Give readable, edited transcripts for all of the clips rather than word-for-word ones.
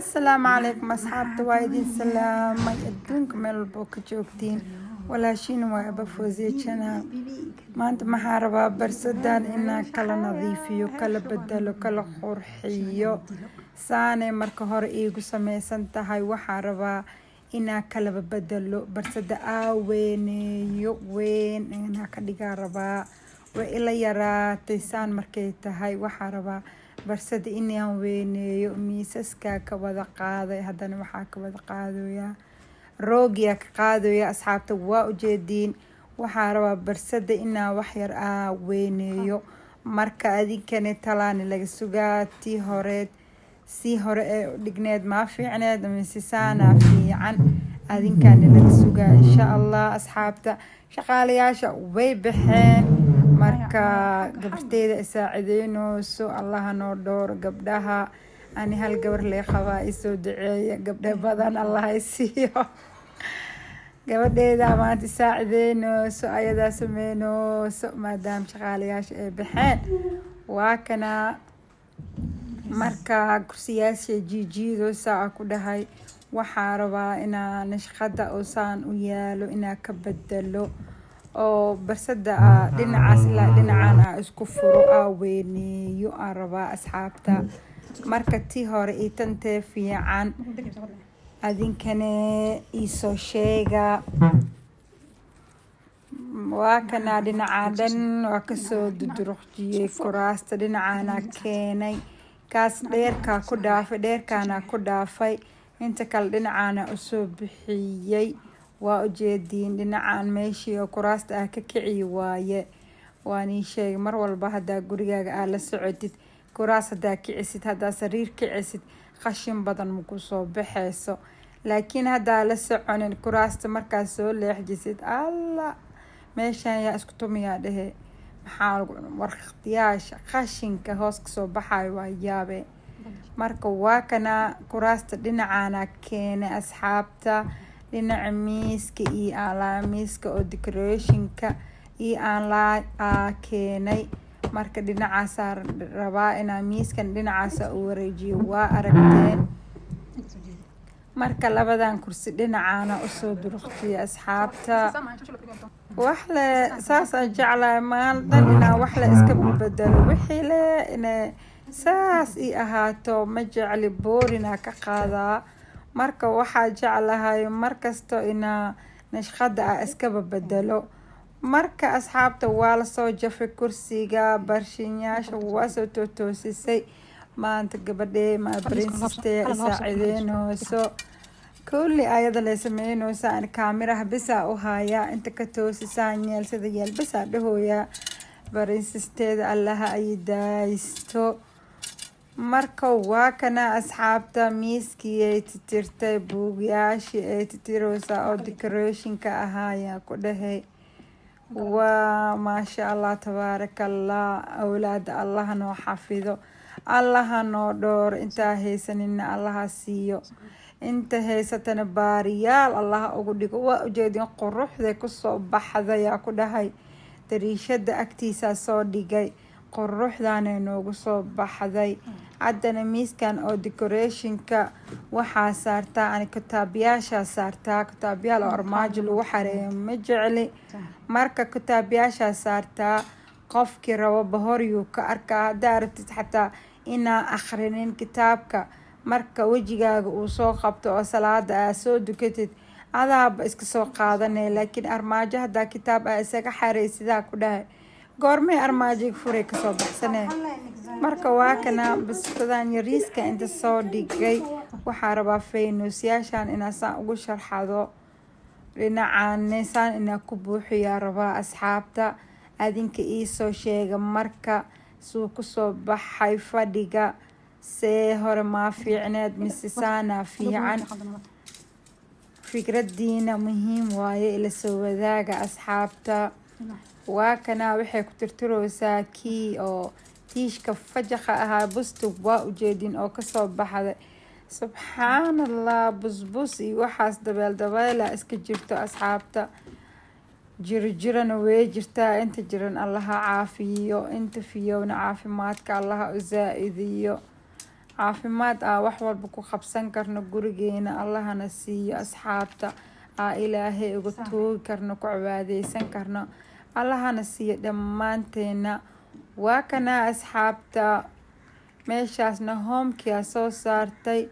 السلام عليكم أصحابتي وايدين سلام ما يدونكم من البوك جوكتين ولا شين وابا فوزيتشنا ما أنت محاربة برسدان إنا كلا نظيفيو كلا بدلو كلا قرحيو ساني مركا هور إيغو سميسان تهاي وحاربة إنا كلا بدلو برسد آوينيو وين إنا كدقا ربا وإلا يراتي سان مركي تهاي وحاربة barsada inaan weyneeyo miisaska ka wada qaaday haddana waxaa ka wada qaadaya roogiya ka qaadaya asxaabta waa ujeediin waxaa rabaa barsada inaan waxyar weyneeyo marka adinkani talaani laga sugaa tii hore ee dhigneed maa fiicneed mise saana fiican adinkani laga sugaa insha allah asxaabta shaqaalayaasha way baxeen marka gabarteyda isaacideynooso allaha noo dhowro gabdhaha ani hal gabar lee qabaa isoo duceeya gabdha badan allah isiiyo gabadheeda maanta isaacideynooso ayadaa sameynooso maadaama shaqaalayaasha ay baxeen waa kana marka kursiyaasha jiijiidoosa ku dhahay waxaa rabaa inaa nashqada oo saan u yaalo inaa ka bedelo oo barsada dhinacaas ilaa dhinacaan isku furo weyneeyo aan rabaa asxaabta marka tii hore ii tantee fiican adinkane iisoo sheega waa kana dhinacaa dhan waa kasoo duduruqjiyey kuraasta dhinacaana keenay kaas dheerkaa ku dhaafay dheerkaana ku dhaafay inta kale dhinacaana usoo bixiyey waa ujeediin dhinacaan meeshii oo kuraasta ka kiciyi waaye waan ii sheegay mar walba haddaa gurigaaga la socotid kuraas haddaa kicisid haddaa sariir kicisid qashin badan maku soo baxeyso laakiin haddaa la soconin kuraasta markaad soo leexjisid alla meeshaan yaa isku tumiyaa dhehe maxaa warqtiyaasha qashinka hoos kasoo baxayo waa yaabe marka waa kana kuraasta dhinacaana keenay asxaabta dhinaca miiska iyo alaamiiska oo decorationka iyo aan la keenay marka dhinacaasaa rabaa inaa miiskan dhinacaasa u wareejiyo waa aragteen marka labadan kursi dhinacaana usoo duruqtiya asxaabta waxle saasaan jeclahay maaldan inaa waxle iska bedelo wixii le inay saas ii ahaato ma jecli boorina ka qaadaa marka waxaa jeclahay markasto inaa nashqada iskaba bedelo marka asxaabta waa lasoo jafay kursiga barshinyaasha waa soo toosisay maanta gabadhee ma princestee isaacideynooso kulli ayada lay sameynoosa aan kaamiraha bisaa u hayaa inta ka toosisaan yeel sida yeel bisaa dhahooya princesteeda allaha ay daaysto marka waa kana asxaabta miiskii ay titirtay buugyaashii ay titiroosa oo decorationka ahaaya ku dhahay waa maasha allah tabaaraka allah awlaada allaha noo xafido allaha noo dhowro intaa haysanina allaha siiyo inta haysatana baariyaal allaha ugu dhigo waa ujeedin quruxday kusoo baxdayaa ku dhahay dariishada agtiisaa soo dhigay quruxdaanay noogu soo baxday haddana miiskan oo decorationka waxaa saartaa ani kitaabyaashaa saartaa kitaabyaal oo armaajo lagu xareeyo ma jecli marka kitaabyaashaa saartaa qofkii rabo bahoryuu ka arkaa haddaa rabtid xataa inaa akhrinin kitaabka marka wejigaaga uu soo qabto oo salaada soo dukatid adaaba iska soo qaadanay laakiin armaajo haddaa kitaab isaga xarey sidaa ku dhahay goormay armaajiga furay kasoo baxsanee marka waa kana biskadan yariiska inta soo dhigay waxaa rabaa faynuusyaashan inaa saan ugu sharxado dhinacaan saan inaa ku buuxiyaa rabaa asxaabta adinka iisoo sheega marka suu kusoo baxay fadhiga see hore maa fiicneed mise saana fiican fikradiina muhiim waaye ila soo wadaaga asxaabta waa kana waxay ku tirtiroosaa kii oo tiishka fajaqa ahaa busta waa ujeedin oo kasoo baxday subxaan allah busbus iyo waxaas dabeela iska jirto asxaabta jirana way jirtaa inta jiran allaha caafiyo inta fiyowna caafimaadka allaha u zaa-idiyo caafimaad wax walba ku qabsan karno gurigeena allahana siiyo asxaabta ilaahay uga toogi karno ku cibaadeysan karno allahana siiyo dhammaanteena waa kana asxaabta meeshaasna hoomkia soo saartay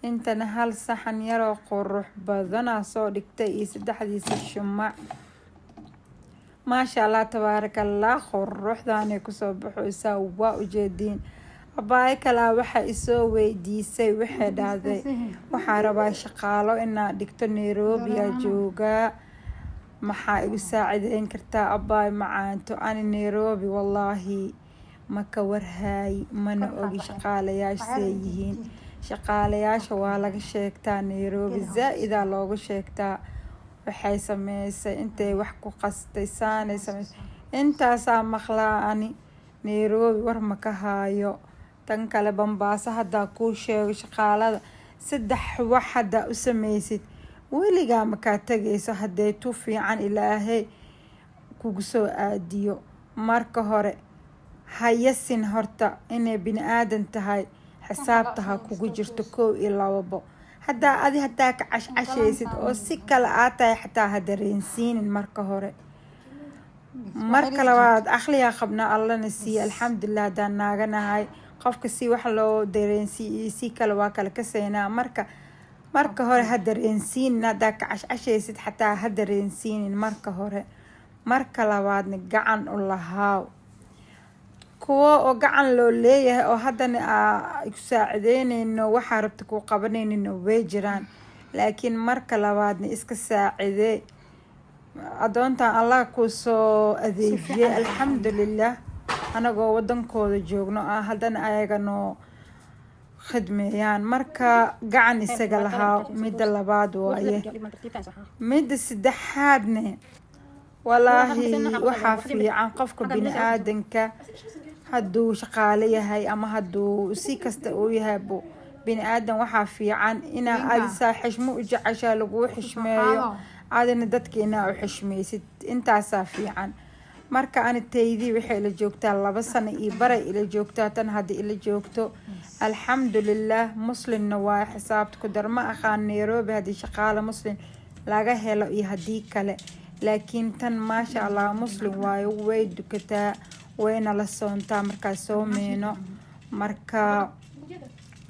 intana hal saxan yaroo qurux badana soo dhigtay iyo saddexdiisa shumac maasha allah tabaarakallah quruxdaanay kusoo baxaysaa waa ujeediin abaay kala waxa isoo weydiisay waxay dhahday waxaa rabaa shaqaalo inaa dhigto Nairobi joogaa maxaa igu saacideyn kartaa abaay macaanto ani Nairobi wallaahi ma ka warhaay mana ogi shaqaalayaasha yihiin shaqaalayaasha waa laga sheegtaa Nairobi zaa'ida looga sheegtaa waxay sameysay intay wax ku qastay saanay sameysay intaasaa maqlaa ani Nairobi war ma ka haayo tan kale Bambaaso haddaa kuu sheego shaqaalada 3 wax haddaa u sameysid weligaa ma kaa tagayso hadday tu fiican ilaahay kugu soo aadiyo marka hore hayasin horta inay bini'aadan tahay xisaabta ha kugu jirto 1 iyo 2 haddaa adi haddaa ka cashcashaysid oo si kale aad tahay xataa ha dareensiinin marka hore marka labaad aqliga qabna allana siiyo alxamdulillah haddaan naaganahay qofka si wax loo dareensiiyo si kale waa kale ka seynaa marka hore ha dareensiinin haddaa ka cashcashaysid xataa ha dareensiinin marka hore marka labaadna gacan u lahaaw kuwa oo gacan loo leeyahay oo haddana ku saacideynayno waxaa rabta ku qabanayno way jiraan laakiin marka labaadna iska saacidee adoontan allah ku soo adeegiyay alxamdulillah anagoo wadankooda joogno haddana ayagano khidmeeyaan marka gacan isaga lahaa midda labaad waaye midda saddexaadne wallaahi waxaa fiican qofka bini'aadanka hadduu shaqaale yahay ama hadduu si kasta uu yahay bini'aadan waxaa fiican inaa adisaa xishmo u jeceshaa laguu xishmeeyo adina dadka inaa u xishmaysid intaasaa fiican marka ani taydii waxay ila joogtaa 2 sano iyo baray ila joogtaa tan haddii ila joogto alxamdulillah muslimna waa xisaabta ku dar ma aqaan Nairobi haddii shaqaale muslim laga helo iyo haddii kale laakiin tan maasha allah muslim waayo way dukataa wayna la soontaa markaa soomeyno marka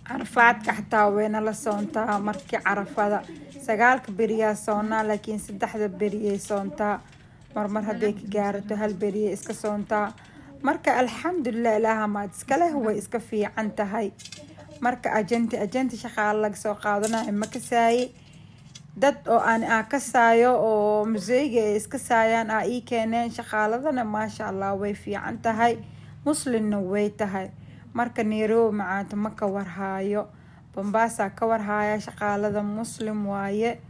carafaadka xataa wayna la soontaa markii carafada 9 beriyaa soonaa laakiin 3 beriyay soontaa marmar hadday ka gaarato 1 beriyay iska soontaa marka alxamdulillah ilaaha maad iska leh way iska fiican tahay marka ajanti shaqaale laga soo qaadanayo ma kasaaye dad oo aan kasaayo oo museyga iska saayaan ii keeneen shaqaaladana maasha allah way fiican tahay muslimna way tahay marka Nairobi macaanta ma ka warhaayo Bambaaso ka warhaaya shaqaalada muslim waaye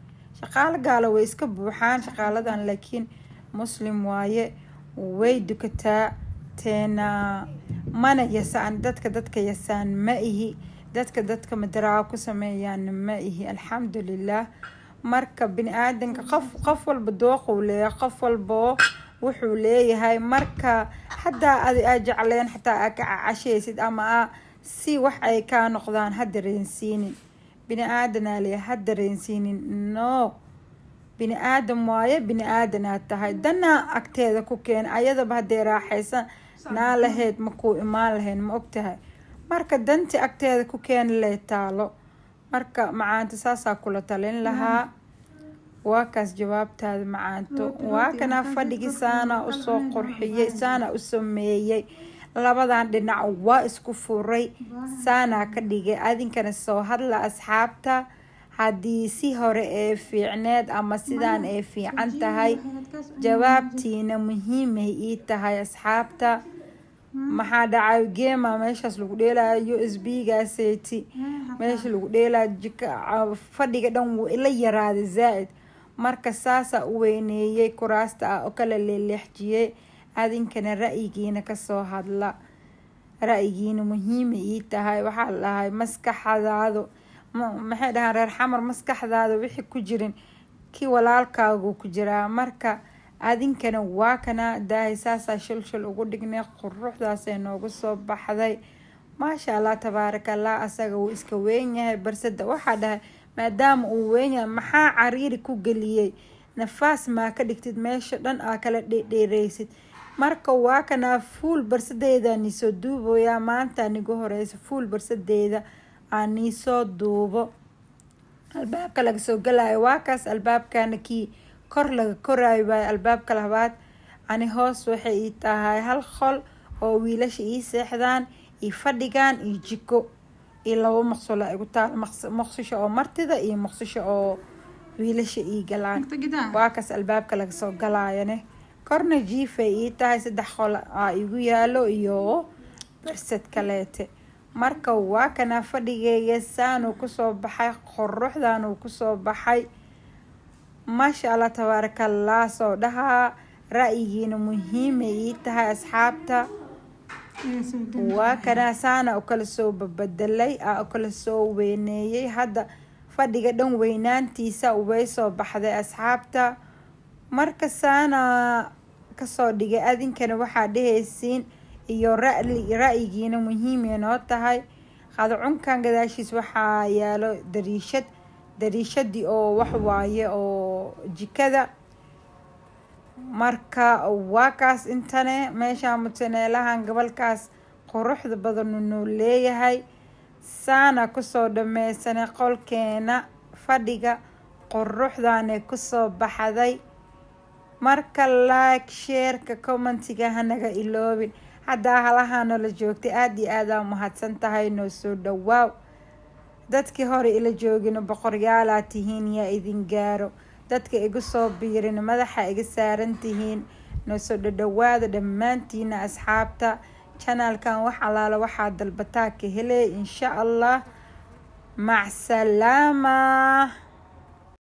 shaqaale gaalo way iska buuxaan shaqaaladan laakiin muslim waaye way dukataa teena mana yasaan dadka yasaan ma ihi dadka madaraa ku sameeyaan ma ihi alxamdulillah marka bini'aadanka qof walba dooquu leeyahay qof walba wuxuu leeyahay marka haddaa adi jecleen xataa ka cashaysid ama si wax ay ka noqdaan ha dareensiinin bini'aadanaa leeyahay ha dareensiinin no bini'aadan waaye bini'aadanaad tahay dana agteeda ku keen ayadaba hadday raaxaysan naa lahayd ma kuu imaan lahayn ma ogtahay marka danti agteeda ku keen lee taalo marka macaanto saasaa kula talin lahaa waa kaas jawaabtaada macaanto waa kana fadhigi saana u soo qurxiyay saana u sameeyay labadan dhinac waa isku furay saana ka dhigay adinkana soo hadla asxaabta haddii si hore ee fiicneed ama sidaan ee fiican tahay jawaabtiina muhiimay ii tahay asxaabta maxaa dhacay geema meeshaas lagu dheelaayo USB-gaaseeti meesha lagu dheelaayo fadhiga dhan wuu ila yaraaday zaa'id marka saasa u weyneeyay kuraasta oo kala leexjiyay adinkana ra'yigiina ka soo hadla ra'yigiina muhiim ii tahay waxa lahay maskaxdaadu maxay dhahaan reer xamar maskaxdaada wixii ku jirin ki walaalkaagu ku jiraa marka adinkana waa kana daahay saasa shilshil ugu dhignay quruxdaas ay noogu soo baxday maasha allah tabaaraka allah asaga wuu iska weyn yahay barsada waxaa dhahay maadaama uu weyn yahay maxaa cariiri ku geliyey nafaas maa ka dhigtid meesha dhan aa kala dheereysid marka waa kanaa fuul barsadeeda niisoo duuboyaa maanta nigu horeysa fuul barsadeeda aan niisoo duubo albaabka laga soo galayo waa kaas albaabkana kii kor laga koraayo waayo albaabka labaad ani hoos waxay ii tahay hal qol oo wiilasha ii seexdaan ii fadhigaan ii jiko ii labo maqsulo igu taal maqsisho oo martida iyo maqsisho oo wiilasha ii galaan waa kaas albaabka laga soo galayone korna jiifay ii tahay 3 qol aa igu yaalo iyo barsad kaleete marka waa kana fadhigeeya saanu kusoo baxay quruxdaanu kusoo baxay maasha allah tabaaraka allah soo dhaha ra'yigiina muhiim ii tahay asxaabta waa kana saana u kala soo babedelay aa u kala soo weyneeyay hadda fadhiga dhan weynaantiisa way soo baxday asxaabta marka saana kasoo dhigay adinkana waxaa dhehaysiin iyo ra'yigiina muhiim inoo tahay qadcunkan gadaashiis waxaa yaalo dariishadii oo wax waaye oo jikada marka waa kaas intane meesha mutaneelahan gobolkaas quruxda badan noo leeyahay saana kusoo dhameysanay qolkeena fadhiga quruxdaana kusoo baxday marka like shareka commentiga hanaga iloobin haddaa halahaana la joogtay aad iyo aad aa mahadsan tahay noo soo dhawaaw dadkii hore ila joogina boqoryaalaa tihiin yaa idin gaaro dadka igu soo biirin madaxa iga saaran tihiin noo soo dhawaada dhammaantiina asxaabta channelkan wax alaala waxaa dalbataa ka helay insha allah mac salaama.